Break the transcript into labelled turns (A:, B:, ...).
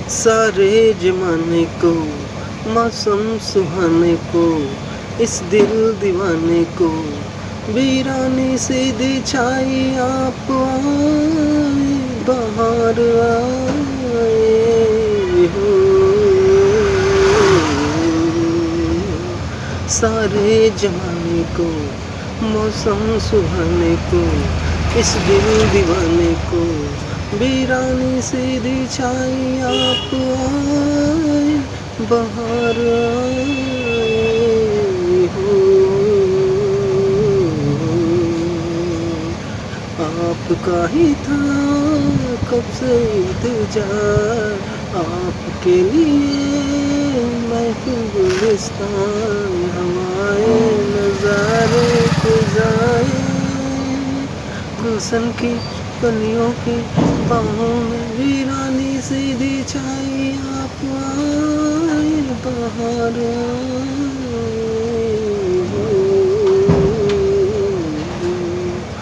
A: सारे जमाने को, मौसम सुहाने को, इस दिल दीवाने को, वीरानी सीधी छाई आप आए, बाहर आए हो। सारे जमाने को, मौसम सुहाने को, इस दिल दीवाने को, वीरानी सीधी छाई आप आए, बाहर आए हो। आपका ही था कब से इंतजार, आपके लिए महफिल गुलिस्तान, हवाए नजारे फिजाएं, गुलशन की कलियों की बाहों में वीरानी सीधी छाई आप